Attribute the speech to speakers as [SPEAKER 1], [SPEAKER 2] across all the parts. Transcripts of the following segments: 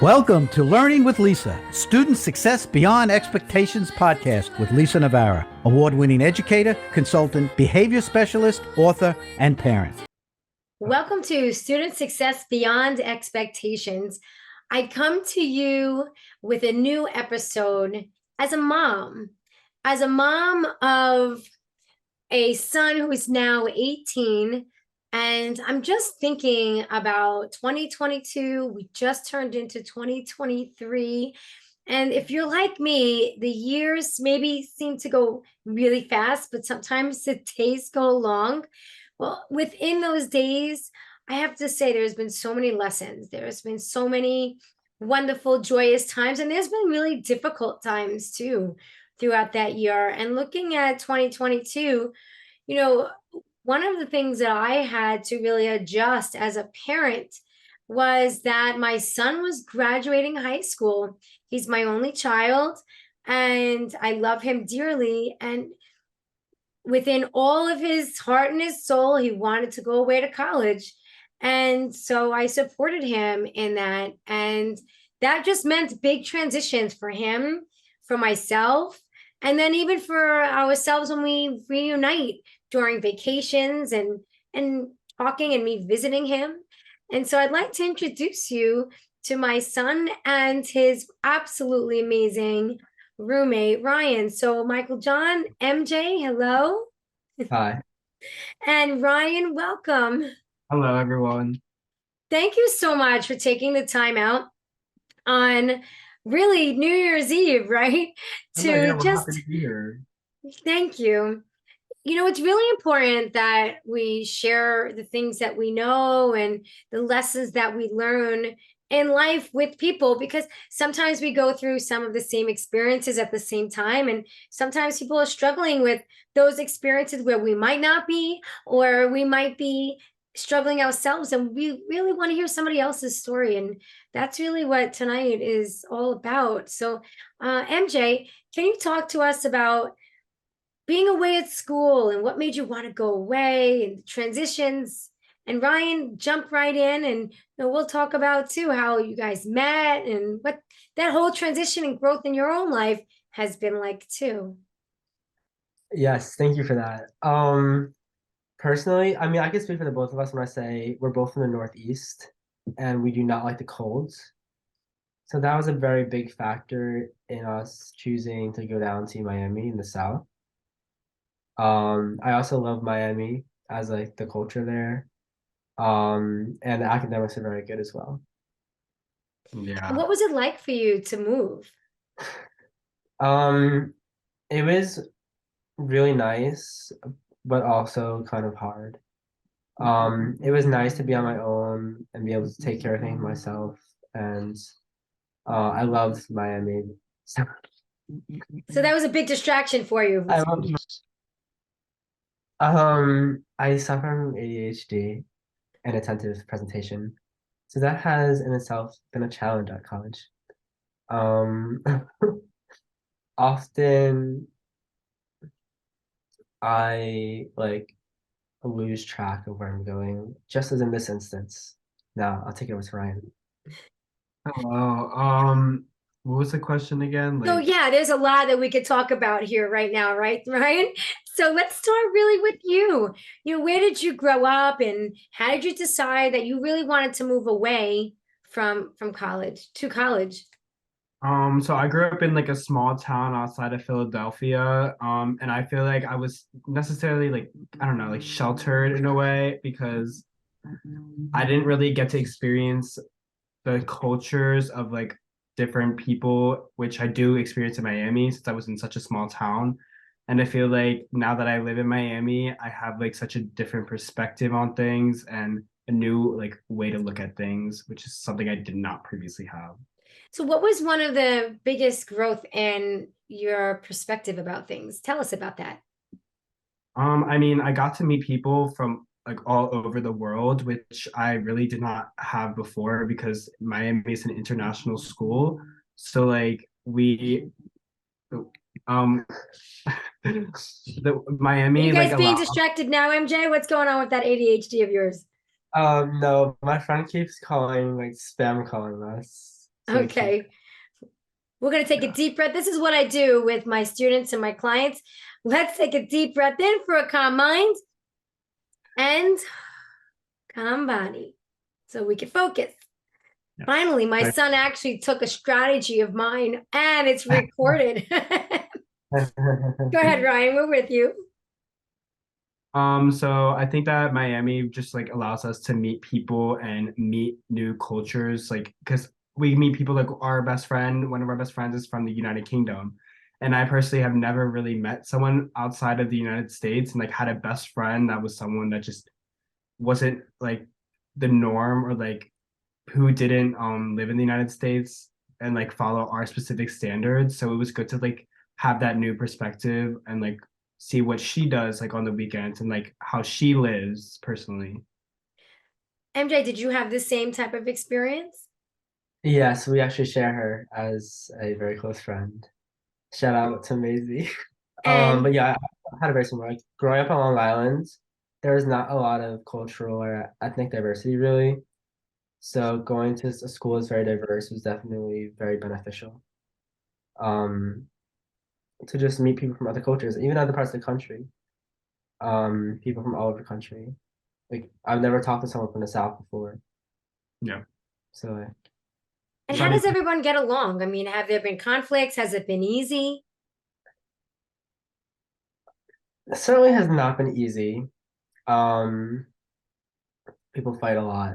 [SPEAKER 1] Welcome to Learning with Lisa, Student Success Beyond Expectations podcast with Lisa Navarra, award-winning educator, consultant, behavior specialist, author, and parent.
[SPEAKER 2] Welcome to Student Success Beyond Expectations. I come to you with a new episode as a mom of a son who is now 18. And I'm just thinking about 2022. We just turned into 2023. And if you're like me, the years maybe seem to go really fast, but sometimes the days go long. Well, within those days, I have to say there's been so many lessons. There's been so many wonderful, joyous times, and there's been really difficult times too throughout that year. And looking at 2022, one of the things that I had to really adjust as a parent was that my son was graduating high school. He's my only child, and I love him dearly. And within all of his heart and his soul, he wanted to go away to college. And so I supported him in that. And that just meant big transitions for him, for myself, and then even for ourselves when we reunite during vacations and talking and me visiting him. And so I'd like to introduce you to my son and his absolutely amazing roommate, Ryan. So Michael John, MJ, hello.
[SPEAKER 3] Hi.
[SPEAKER 2] And Ryan, welcome.
[SPEAKER 3] Hello, everyone.
[SPEAKER 2] Thank you so much for taking the time out on really New Year's Eve, right?
[SPEAKER 3] We're happy to be here.
[SPEAKER 2] Thank you. It's really important that we share the things that we know and the lessons that we learn in life with people, because sometimes we go through some of the same experiences at the same time. And sometimes people are struggling with those experiences where we might not be, or we might be struggling ourselves. And we really want to hear somebody else's story. And that's really what tonight is all about. So, MJ, can you talk to us about being away at school and what made you want to go away and transitions? And Ryan, jump right in, and we'll talk about too how you guys met and what that whole transition and growth in your own life has been like too.
[SPEAKER 3] Yes, thank you for that. Personally, I can speak for the both of us when I say we're both from the Northeast and we do not like the colds. So that was a very big factor in us choosing to go down to Miami in the South. I also love Miami as like the culture there. And the academics are very good as well.
[SPEAKER 2] Yeah. What was it like for you to move?
[SPEAKER 3] It was really nice, but also kind of hard. It was nice to be on my own and be able to take care of things myself. And I loved Miami.
[SPEAKER 2] So that was a big distraction for you.
[SPEAKER 3] I suffer from ADHD and attentive presentation. So that has in itself been a challenge at college. Often I lose track of where I'm going, just as in this instance. Now I'll take it over to Ryan.
[SPEAKER 4] Hello. What was the question again?
[SPEAKER 2] So yeah, there's a lot that we could talk about here right now, right, Ryan? So let's start really with you. Where did you grow up, and how did you decide that you really wanted to move away from college to college?
[SPEAKER 4] So I grew up in like a small town outside of Philadelphia. And I feel like I was necessarily sheltered in a way because I didn't really get to experience the cultures of like different people, which I do experience in Miami since I was in such a small town. And I feel like now that I live in Miami, I have like such a different perspective on things and a new like way to look at things, which is something I did not previously have.
[SPEAKER 2] So what was one of the biggest growth in your perspective about things? Tell us about that.
[SPEAKER 4] I got to meet people from like all over the world, which I really did not have before because Miami is an international school. So like we the Miami.
[SPEAKER 2] Are you guys being distracted now, MJ? What's going on with that ADHD of yours?
[SPEAKER 3] No, my friend keeps calling spam calling us.
[SPEAKER 2] Okay. We're going to take a deep breath. This is what I do with my students and my clients. Let's take a deep breath in for a calm mind and calm body so we can focus.
[SPEAKER 4] Yeah.
[SPEAKER 2] Finally, my son actually took a strategy of mine and it's recorded. Go ahead, Ryan. We're with you.
[SPEAKER 4] So I think that Miami just like allows us to meet people and meet new cultures, like because we meet people like our best friend, one of our best friends is from the United Kingdom. And I personally have never really met someone outside of the United States and like had a best friend that was someone that just wasn't like the norm or like who didn't live in the United States and like follow our specific standards. So it was good to like have that new perspective and like see what she does like on the weekends and like how she lives personally.
[SPEAKER 2] MJ, did you have the same type of experience?
[SPEAKER 3] Yes, we actually share her as a very close friend. Shout out to Maisie.
[SPEAKER 2] And
[SPEAKER 3] But yeah, I had a very similar. Like growing up on Long Island, there was not a lot of cultural or ethnic diversity really. So going to a school that's very diverse was definitely very beneficial. Um, to just meet people from other cultures, even other parts of the country. People from all over the country. Like I've never talked to someone from the South before.
[SPEAKER 4] Yeah.
[SPEAKER 3] So
[SPEAKER 2] how does everyone get along? I mean, have there been conflicts? Has it been easy?
[SPEAKER 3] it certainly has not been easy. Um, People fight a lot.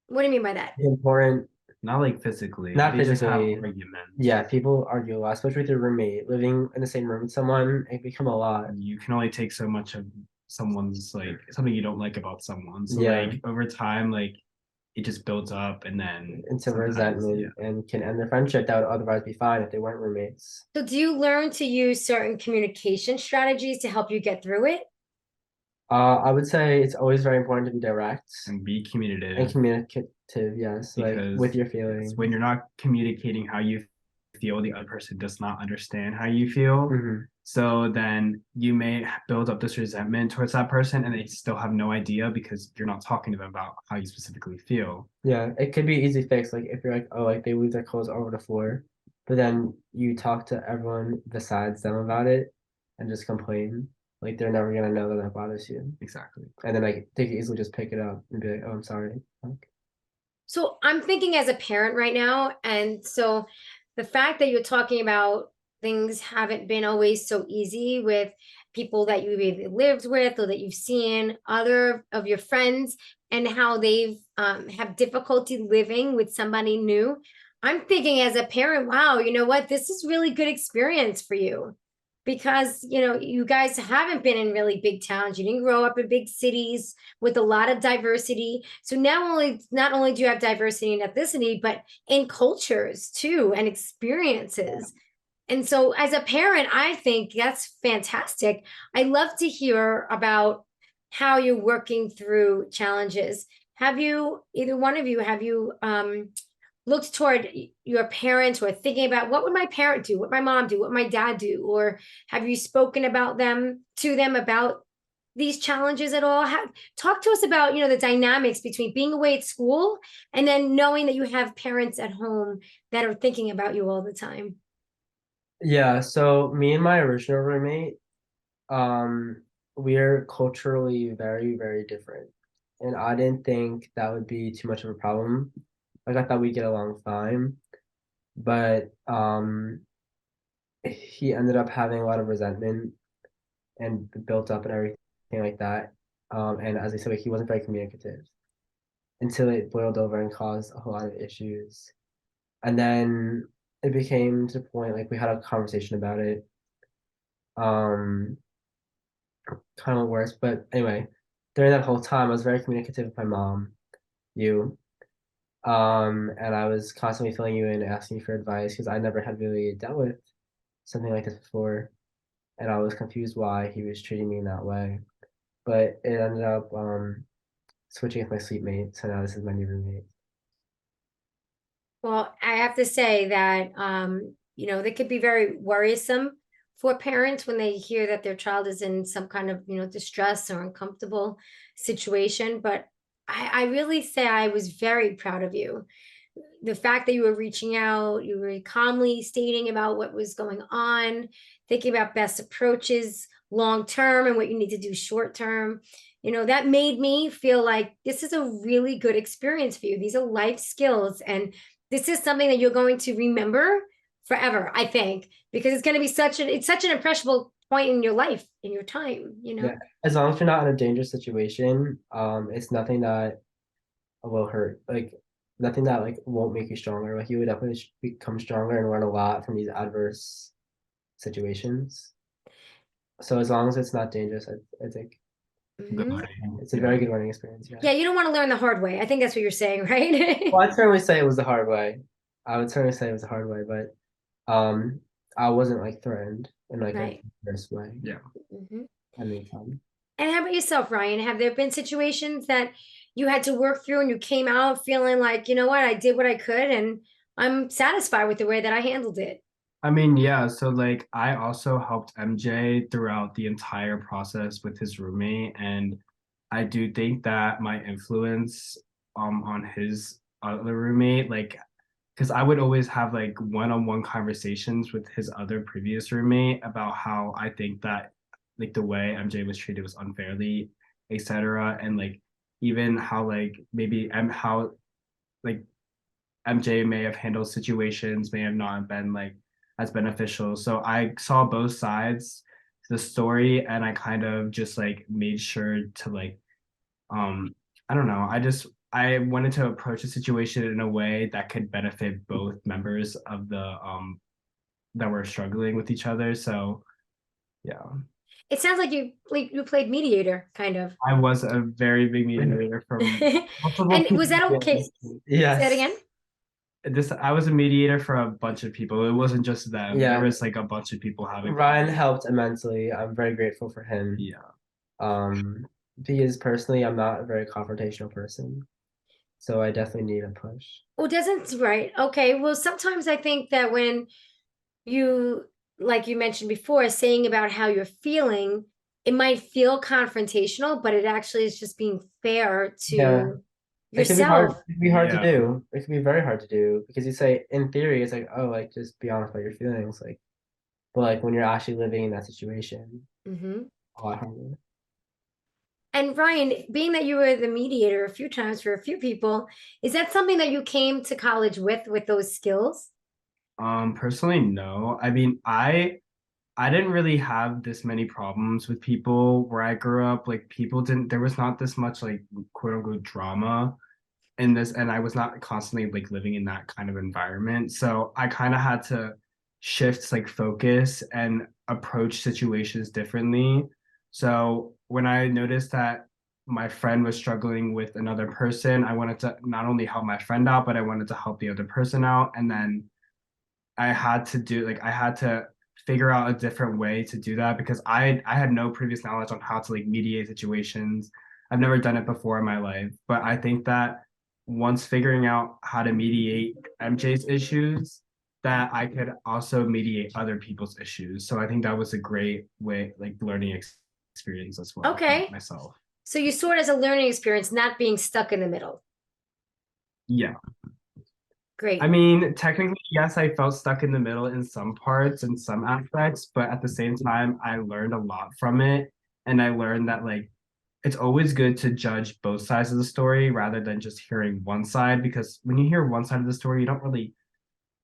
[SPEAKER 2] What do you mean by that?
[SPEAKER 3] Important,
[SPEAKER 4] Not like physically.
[SPEAKER 3] not
[SPEAKER 4] They just have
[SPEAKER 3] physically.
[SPEAKER 4] arguments.
[SPEAKER 3] Yeah, people argue a lot, especially with your roommate. Living in the same room with someone, it become a lot.
[SPEAKER 4] You can only take so much of someone's like something you don't like about someone. So
[SPEAKER 3] Yeah.
[SPEAKER 4] like over time, like it just builds up and then
[SPEAKER 3] Into
[SPEAKER 4] sometimes,
[SPEAKER 3] resentment
[SPEAKER 4] yeah.
[SPEAKER 3] and can end the friendship that would otherwise be fine if they weren't roommates.
[SPEAKER 2] So, do you learn to use certain communication strategies to help you get through it?
[SPEAKER 3] I would say it's always very important to be direct
[SPEAKER 4] And be communicative.
[SPEAKER 3] and communicative, yes, like
[SPEAKER 4] Because
[SPEAKER 3] with your feelings.
[SPEAKER 4] when you're not communicating how you feel, the other person does not understand how you feel.
[SPEAKER 3] Mhm.
[SPEAKER 4] So then you may build up this resentment towards that person and they still have no idea because you're not talking to them about how you specifically feel.
[SPEAKER 3] Yeah, it could be easy fix. Like if you're like, oh, like they leave their clothes all over the floor, but then you talk to everyone besides them about it and just complain. Like they're never gonna know that that bothers you.
[SPEAKER 4] Exactly.
[SPEAKER 3] And then like they can easily just pick it up and be like, oh, I'm sorry. Like,
[SPEAKER 2] So, I'm thinking as a parent right now. And so, the fact that you're talking about things haven't been always so easy with people that you've either lived with or that you've seen other of your friends and how they've have difficulty living with somebody new. I'm thinking as a parent, wow, you know what? This is really good experience for you because you guys haven't been in really big towns. You didn't grow up in big cities with a lot of diversity. So now not only do you have diversity in ethnicity, but in cultures too and experiences. And so as a parent, I think that's fantastic. I love to hear about how you're working through challenges. Have you, either one of you, have you looked toward your parents or thinking about what would my parent do, what my mom do, what my dad do, or have you spoken about them to them about these challenges at all? Talk to us about the dynamics between being away at school and then knowing that you have parents at home that are thinking about you all the time.
[SPEAKER 3] yeah, so me and my original roommate, um, we're culturally very, very different. And I didn't think that would be too much of a problem. Like I thought we'd get along fine. But he ended up having a lot of resentment and built up and everything like that. And as I said, like, he wasn't very communicative until it boiled over and caused a whole lot of issues. And then it became to the point like we had a conversation about it. Um, Kind of worse, but anyway, during that whole time, I was very communicative with my mom, you, and I was constantly filling you in, asking you for advice because I never had really dealt with something like this before, and I was confused why he was treating me in that way. But it ended up switching with my sleep mate, so now this is my new roommate.
[SPEAKER 2] Well, I have to say that they could be very worrisome for parents when they hear that their child is in some kind of, distress or uncomfortable situation. But I really say I was very proud of you the fact that you were reaching out, you were calmly stating about what was going on, thinking about best approaches long term and what you need to do short term. That made me feel like this is a really good experience for you. These are life skills, and this is something that you're going to remember forever, I think, because it's going to be it's such an impressionable point in your life, in your time.
[SPEAKER 3] Yeah, as long as you're not in a dangerous situation, it's nothing that will hurt. Like nothing that like won't make you stronger. Like you would definitely become stronger and learn a lot from these adverse situations. So as long as it's not dangerous, I think
[SPEAKER 4] Good
[SPEAKER 2] Mhm.
[SPEAKER 4] learning.
[SPEAKER 3] it's a very good learning experience. Yeah.
[SPEAKER 2] Yeah, you don't want to learn the hard way. I think that's what you're saying, right?
[SPEAKER 3] Well, I'd certainly say it was the hard way. I would certainly say it was the hard way, but I wasn't like threatened in like a
[SPEAKER 2] Right.
[SPEAKER 3] dangerous way
[SPEAKER 4] Yeah.
[SPEAKER 2] Mhm.
[SPEAKER 3] at any time.
[SPEAKER 2] And how about yourself, Ryan? Have there been situations that you had to work through and you came out feeling like, you know what, I did what I could and I'm satisfied with the way that I handled it?
[SPEAKER 4] I mean, yeah, so like I also helped MJ throughout the entire process with his roommate, and I do think that my influence on his other roommate, like because I would always have like one-on-one conversations with his other previous roommate about how I think that like the way MJ was treated was unfairly, etc. And like even how like maybe how like MJ may have handled situations may have not been like as beneficial. So I saw both sides to the story, and I kind of just like made sure to like I don't know. I wanted to approach the situation in a way that could benefit both members of the that were struggling with each other. So yeah,
[SPEAKER 2] It sounds like you played mediator, kind of.
[SPEAKER 4] I was a very big mediator from multiple
[SPEAKER 2] And was
[SPEAKER 4] people.
[SPEAKER 2] that okay? Say that
[SPEAKER 3] Yes.
[SPEAKER 2] again?
[SPEAKER 4] This I was a mediator for a bunch of people. It wasn't just them. There
[SPEAKER 3] Yeah.
[SPEAKER 4] was like a bunch of people having
[SPEAKER 3] Ryan helped immensely. I'm very grateful for him.
[SPEAKER 4] yeah.
[SPEAKER 3] Because personally, I'm not a very confrontational person, so I definitely need a push.
[SPEAKER 2] Well, doesn't right. Okay. Well, sometimes I think that when you, like you mentioned before, saying about how you're feeling, it might feel confrontational, but it actually is just being fair
[SPEAKER 3] Yeah,
[SPEAKER 2] to
[SPEAKER 3] it can be hard.
[SPEAKER 2] yourself.
[SPEAKER 3] It can be hard to
[SPEAKER 4] Yeah.
[SPEAKER 3] do. It can be very hard to do because you say, in theory, it's like, oh, like just be honest about your feelings, like, but like when you're actually living in that situation,
[SPEAKER 2] Hmm.
[SPEAKER 3] a lot harder.
[SPEAKER 2] And Ryan, being that you were the mediator a few times for a few people, is that something that you came to college with those skills?
[SPEAKER 4] Personally, no. I mean, I didn't really have this many problems with people where I grew up. Like people didn't there was not this much like quote unquote drama in this, and I was not constantly like living in that kind of environment. So I kind of had to shift like focus and approach situations differently. So when I noticed that my friend was struggling with another person, I wanted to not only help my friend out, but I wanted to help the other person out. And then I had to figure out a different way to do that because I had no previous knowledge on how to like mediate situations. I've never done it before in my life, but I think that once figuring out how to mediate MJ's issues, that I could also mediate other people's issues. So I think that was a great way, like learning experience as well for
[SPEAKER 2] Okay.
[SPEAKER 4] myself.
[SPEAKER 2] So you saw it as a learning experience, not being stuck in the middle.
[SPEAKER 4] Yeah. I
[SPEAKER 2] Great.
[SPEAKER 4] mean, technically, yes, I felt stuck in the middle in some parts and some aspects, but at the same time, I learned a lot from it. And I learned that, like, it's always good to judge both sides of the story rather than just hearing one side, because when you hear one side of the story, you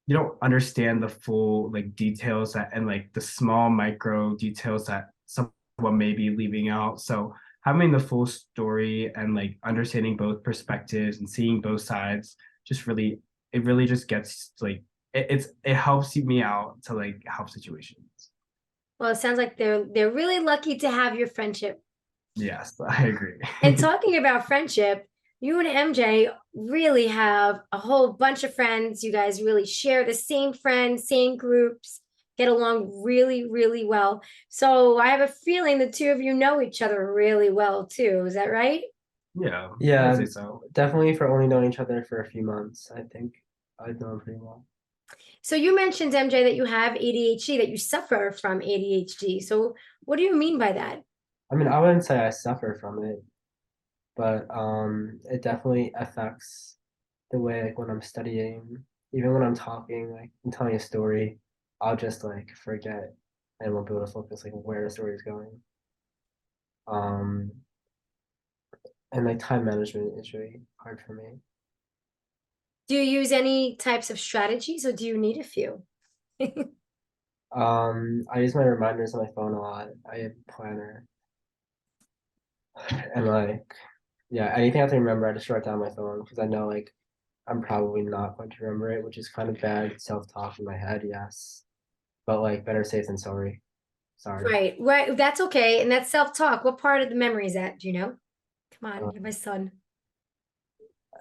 [SPEAKER 4] don't understand the full, like, details that, and, like, the small micro details that someone may be leaving out. So, having the full story and, like, understanding both perspectives and seeing both sides just really it really just gets like it helps me out to like help situations.
[SPEAKER 2] Well, it sounds like they're really lucky to have your friendship.
[SPEAKER 4] Yes, I agree.
[SPEAKER 2] And talking about friendship, you and MJ really have a whole bunch of friends. You guys really share the same friends, same groups, get along really, really well. So I have a feeling the two of you know each other really well too. Is that right?
[SPEAKER 4] Yeah,
[SPEAKER 3] Yeah,
[SPEAKER 4] I'd say so.
[SPEAKER 3] definitely for only knowing each other for a few months, I think I'd know him pretty well.
[SPEAKER 2] So you mentioned, MJ, that you have ADHD, that you suffer from ADHD. So what do you mean by that?
[SPEAKER 3] I mean, I wouldn't say I suffer from it, but it definitely affects the way like when I'm studying, even when I'm talking, like I'm telling a story, I'll just like forget and won't be able to focus like where the story is going. Um, and like time management is really hard for me.
[SPEAKER 2] Do you use any types of strategies or do you need a few?
[SPEAKER 3] I use my reminders on my phone a lot. I have a planner and like yeah, anything I have to remember, I just write down on my phone because I know like I'm probably not going to remember it, which is kind of bad self-talk in my head, yes. But like better safe than sorry. Sorry.
[SPEAKER 2] Right, right. That's okay. And that's self-talk. What part of the memory is that? Do you know? Come on,
[SPEAKER 3] Uh,
[SPEAKER 2] you're my son.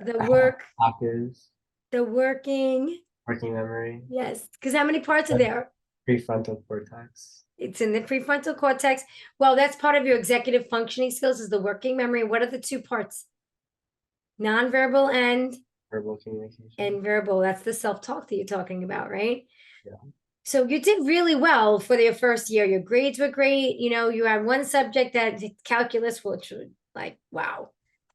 [SPEAKER 2] The work,
[SPEAKER 3] Actors,
[SPEAKER 2] the working.
[SPEAKER 3] working memory,
[SPEAKER 2] Yes. Because how many parts are
[SPEAKER 3] like
[SPEAKER 2] there?
[SPEAKER 3] prefrontal cortex.
[SPEAKER 2] It's in the prefrontal cortex. Well, that's part of your executive functioning skills is the working memory. What are the two parts? Nonverbal
[SPEAKER 3] Verbal communication.
[SPEAKER 2] and verbal. That's the self-talk that you're talking about, right?
[SPEAKER 3] Yeah.
[SPEAKER 2] So you did really well for your first year. Your grades were great. You know, you had one subject that calculus, which was like, wow,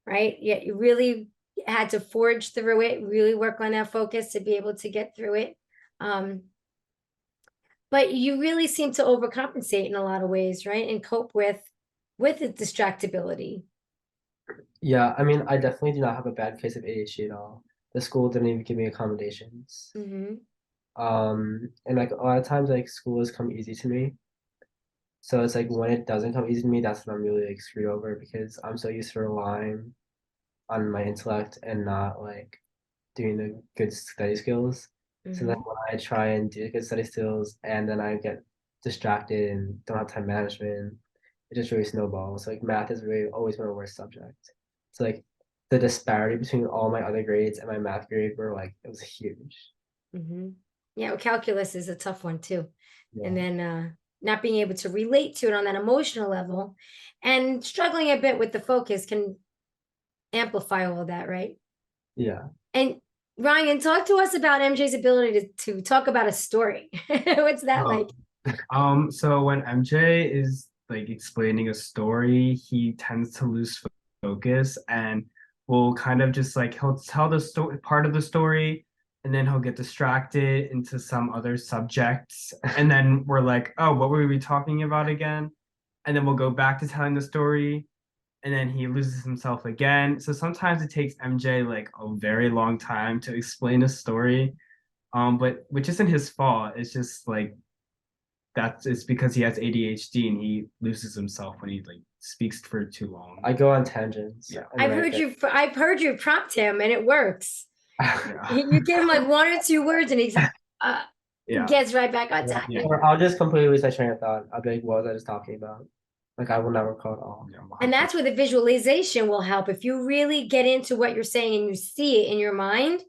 [SPEAKER 2] right? Yeah, you really had to forge through it, really work on that focus to be able to get through it. But you really seem to overcompensate in a lot of ways, right? And cope with the distractibility.
[SPEAKER 3] Yeah, I mean, I definitely do not have a bad case of ADHD at all. The school didn't even give me accommodations.
[SPEAKER 2] Mm-hmm.
[SPEAKER 3] And like a lot of times, like school has come easy to me. So it's like when it doesn't come easy to me, that's when I'm really like screwed over because I'm so used to relying on my intellect and not like doing the good study skills. So then
[SPEAKER 2] Mm-hmm.
[SPEAKER 3] when I try and do good study skills and then I get distracted and don't have time management, it just really snowballs. So like math is really always my worst subject. So like the disparity between all my other grades and my math grade were like it was huge.
[SPEAKER 2] Mm-hmm. Yeah, well, calculus is a tough one too. And
[SPEAKER 3] Yeah.
[SPEAKER 2] then not being able to relate to it on that emotional level and struggling a bit with the focus can amplify all of that, right?
[SPEAKER 3] Yeah.
[SPEAKER 2] And Ryan, talk to us about MJ's ability to talk about a story. What's that
[SPEAKER 4] Oh,
[SPEAKER 2] like?
[SPEAKER 4] So when MJ is like explaining a story, he tends to lose focus and will kind of just like he'll tell the story part of the story and then he'll get distracted into some other subjects and then we're like, oh, what were we talking about again? And then we'll go back to telling the story and then he loses himself again. So sometimes it takes MJ like a very long time to explain a story. But which isn't his fault. It's just like that's it's because he has ADHD and he loses himself when he like speaks for too long.
[SPEAKER 3] I go on tangents.
[SPEAKER 4] Yeah.
[SPEAKER 3] And then
[SPEAKER 2] I've heard you prompt him and it works.
[SPEAKER 3] I
[SPEAKER 2] You give him like one or two words and uh, he
[SPEAKER 4] Yeah.
[SPEAKER 2] gets right back on
[SPEAKER 3] yeah.
[SPEAKER 2] time.
[SPEAKER 4] Yeah.
[SPEAKER 3] Or I'll just completely lose my train of thought. I'll be like, what was I just talking about? Like I will not recall at all.
[SPEAKER 4] Yeah,
[SPEAKER 2] And that's where the visualization will help. If you really get into what you're saying and you see it in your mind,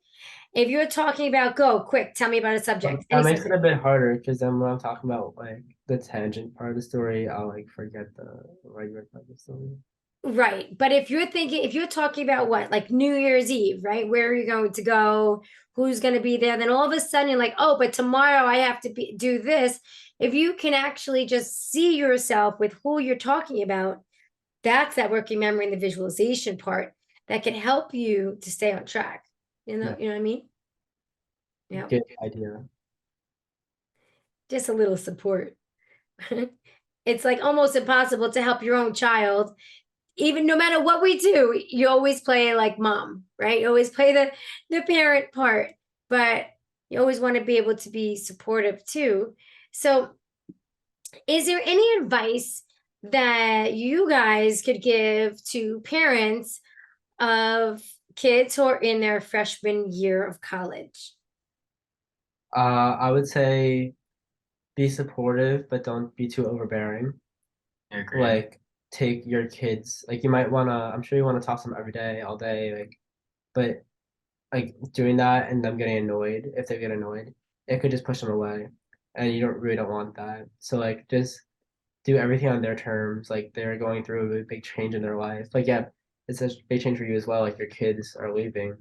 [SPEAKER 2] if you're talking about go quick, tell me about a subject,
[SPEAKER 3] That
[SPEAKER 2] any
[SPEAKER 3] makes it
[SPEAKER 2] subject.
[SPEAKER 3] a bit harder because then when I'm talking about like the tangent part of the story, I'll like forget the regular part of the story.
[SPEAKER 2] Right. But if you're talking about what, like New Year's Eve, right? Where are you going to go? Who's going to be there? Then all of a sudden you're like, oh, but tomorrow I have to do this. If you can actually just see yourself with who you're talking about, that's that working memory and the visualization part that can help you to stay on track.
[SPEAKER 3] Yeah.
[SPEAKER 2] You know what I mean? Yeah.
[SPEAKER 3] Good idea.
[SPEAKER 2] Just a little support. It's like almost impossible to help your own child even no matter what we do, you always play like mom, right? You always play the parent part, but you always want to be able to be supportive too. So, is there any advice that you guys could give to parents of kids who are in their freshman year of college?
[SPEAKER 3] I would say be supportive, but don't be too overbearing.
[SPEAKER 4] I agree.
[SPEAKER 3] Like take your kids, like you might wanna, I'm sure you wanna talk to them every day, all day, like, but like doing that and them getting annoyed, if they get annoyed, it could just push them away, and you don't really don't want that. So like just do everything on their terms. Like they're going through a really big change in their life. Like yeah, it's a big change for you as well. Like your kids are leaving,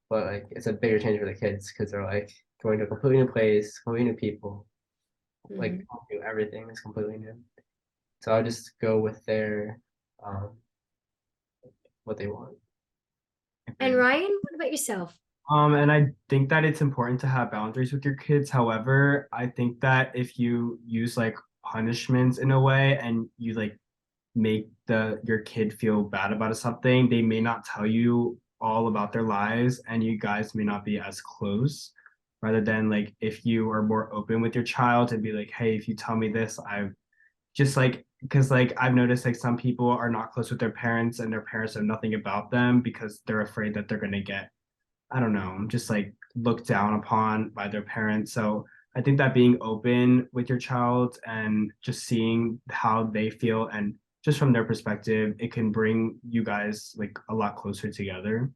[SPEAKER 3] but like it's a bigger change for the kids because they're like going to a completely new place, completely new people. Like
[SPEAKER 2] Mhm.
[SPEAKER 3] everything is completely new. So I'll just go with their um what they want.
[SPEAKER 2] And Ryan, what about yourself?
[SPEAKER 4] And I think that it's important to have boundaries with your kids. However, I think that if you use like punishments in a way and you like make your kid feel bad about something, they may not tell you all about their lives and you guys may not be as close. Rather than like if you are more open with your child and be like, hey, if you tell me this, I've just like because like I've noticed like some people are not close with their parents and their parents know nothing about them because they're afraid that they're gonna get, I don't know, just like looked down upon by their parents. So I think that being open with your child and just seeing how they feel and just from their perspective, it can bring you guys like a lot closer together.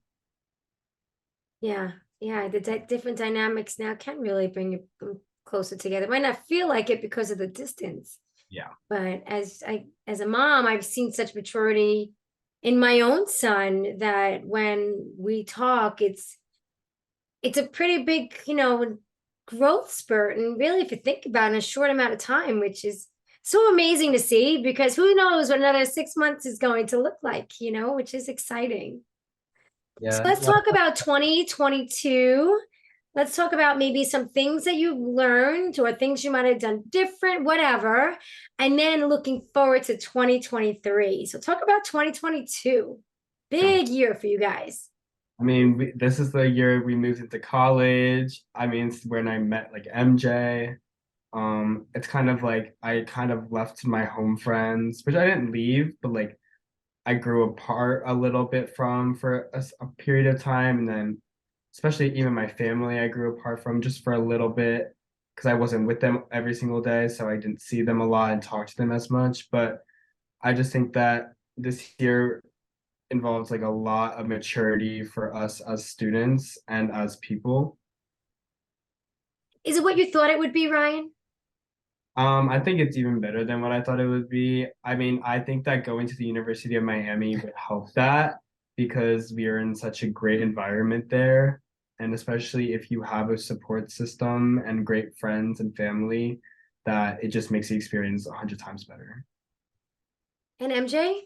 [SPEAKER 2] Yeah, yeah, the different dynamics now can really bring you closer together. Might not feel like it because of the distance,
[SPEAKER 4] Yeah.
[SPEAKER 2] but as a mom, I've seen such maturity in my own son that when we talk, it's a pretty big, growth spurt. And really, if you think about it, in a short amount of time, which is so amazing to see, because who knows what another 6 months is going to look like, which is exciting. So
[SPEAKER 3] Yeah.
[SPEAKER 2] let's talk about 2022. Let's talk about maybe some things that you've learned or things you might have done different, whatever. And then looking forward to 2023. So talk about 2022. Big year for you guys.
[SPEAKER 4] I mean, this is the year we moved into college. I mean, it's when I met like MJ. It's kind of like I kind of left my home friends, which I didn't leave, but like I grew apart a little bit from for a period of time, and then especially even my family I grew apart from just for a little bit because I wasn't with them every single day, so I didn't see them a lot and talk to them as much. But I just think that this year involves like a lot of maturity for us as students and as people.
[SPEAKER 2] Is it what you thought it would be, Ryan?
[SPEAKER 4] I think it's even better than what I thought it would be. I mean, I think that going to the University of Miami would help that because we are in such a great environment there. And especially if you have a support system and great friends and family, that it just makes the experience 100 times better.
[SPEAKER 2] And MJ?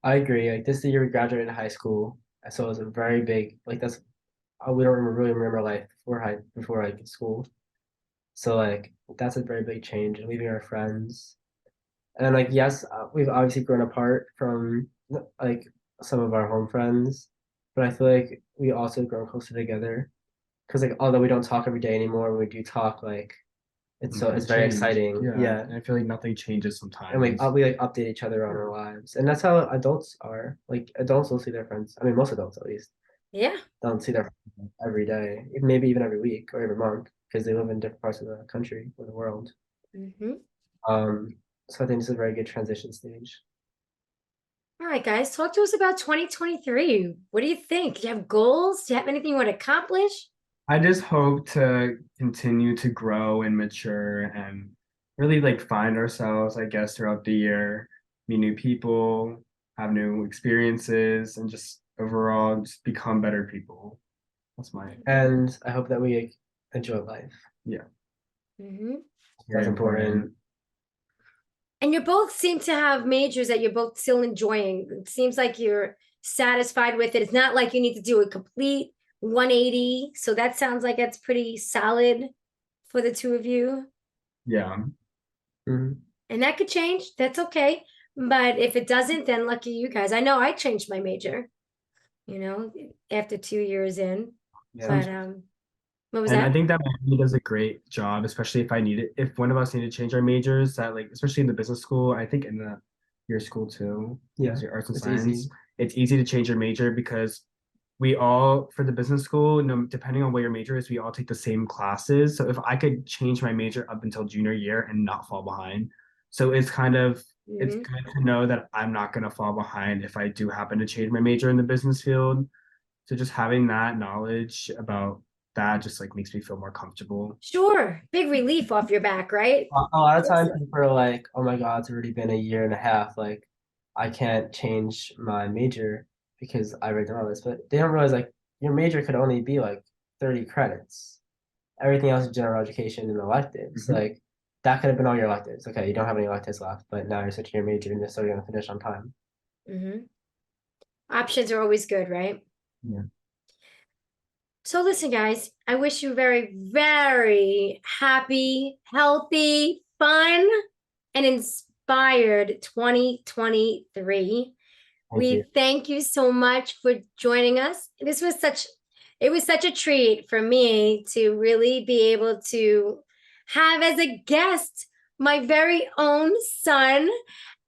[SPEAKER 3] I agree. Like this is the year we graduated high school, so it was a very big like that's we don't really remember life before like school. So like that's a very big change and leaving our friends. And like yes, we've obviously grown apart from like some of our home friends, but I feel like we also grown closer together because like although we don't talk every day anymore, when we do talk like it's very
[SPEAKER 4] Change.
[SPEAKER 3] exciting.
[SPEAKER 4] Yeah.
[SPEAKER 3] Yeah.
[SPEAKER 4] And I feel like nothing changes
[SPEAKER 3] And like
[SPEAKER 4] sometimes.
[SPEAKER 3] we like update each other on our lives, and that's how adults are. Like adults will see their friends. I mean, most adults at least
[SPEAKER 2] Yeah.
[SPEAKER 3] don't see their friends every day, maybe even every week or every month, because they live in different parts of the country or the world.
[SPEAKER 2] Mm-hmm.
[SPEAKER 3] Um, so I think this is a very good transition stage.
[SPEAKER 2] All right, guys, talk to us about 2023. What do you think? Do you have goals? Do you have anything you want to accomplish?
[SPEAKER 4] I just hope to continue to grow and mature and really like find ourselves, I guess, throughout the year, meet new people, have new experiences, and just overall just become better people. That's my,
[SPEAKER 3] And I hope that we like, enjoy life.
[SPEAKER 4] yeah,
[SPEAKER 2] Mm-hmm.
[SPEAKER 3] That's
[SPEAKER 4] very
[SPEAKER 3] important.
[SPEAKER 2] And you both seem to have majors that you're both still enjoying. It seems like you're satisfied with it. It's not like you need to do a complete 180. So that sounds like that's pretty solid for the two of you.
[SPEAKER 4] Yeah.
[SPEAKER 3] Mhm.
[SPEAKER 2] And that could change. That's okay. But if it doesn't, then lucky you guys. I know I changed my major, you know, after 2 years in.
[SPEAKER 3] Yeah.
[SPEAKER 2] But what was
[SPEAKER 4] And I
[SPEAKER 2] that?
[SPEAKER 4] think that Miami does a great job, especially if I need it, if one of us need to change our majors, that like, especially in the business school, I think in your school too,
[SPEAKER 3] Yeah.
[SPEAKER 4] your arts and
[SPEAKER 3] It's
[SPEAKER 4] science,
[SPEAKER 3] easy.
[SPEAKER 4] it's easy to change your major because we all for the business school, no, depending on what your major is, we all take the same classes. So if I could change my major up until junior year and not fall behind, so it's
[SPEAKER 2] Mhm.
[SPEAKER 4] good to know that I'm not gonna fall behind if I do happen to change my major in the business field. So just having that knowledge about that just like makes me feel more comfortable.
[SPEAKER 2] Sure. Big relief off your back, right?
[SPEAKER 3] A lot of times people are like, "Oh my God, it's already been a year and a half. Like, I can't change my major because I already done all this." But they don't realize like your major could only be like 30 credits. Everything else is general education and electives.
[SPEAKER 4] Mhm.
[SPEAKER 3] Like that could have been all your electives. Okay, you don't have any electives left, but now you're switching your major and you're still gonna finish on time.
[SPEAKER 2] Hmm. Options are always good, right?
[SPEAKER 4] Yeah.
[SPEAKER 2] So listen, guys, I wish you very, very happy, healthy, fun, and inspired 2023.
[SPEAKER 3] Thank you.
[SPEAKER 2] Thank you so much for joining us. It was such a treat for me to really be able to have as a guest my very own son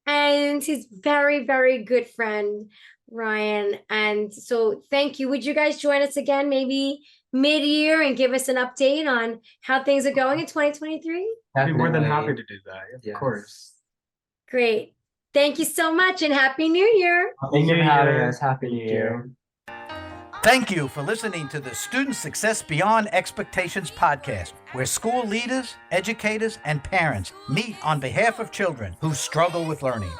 [SPEAKER 2] and his very, very good friend, Ryan. And so thank you. Would you guys join us again maybe mid-year and give us an update on how things are going in 2023?
[SPEAKER 4] I'd be more than happy
[SPEAKER 3] Definitely.
[SPEAKER 4] to do that. Of
[SPEAKER 3] Yes.
[SPEAKER 4] course.
[SPEAKER 2] Great. Thank you so much and Happy New Year.
[SPEAKER 3] Thank you for having
[SPEAKER 4] Year.
[SPEAKER 3] us. Happy New
[SPEAKER 4] Thank
[SPEAKER 3] Year.
[SPEAKER 4] you.
[SPEAKER 1] Thank you for listening to the Student Success Beyond Expectations podcast, where school leaders, educators, and parents meet on behalf of children who struggle with learning.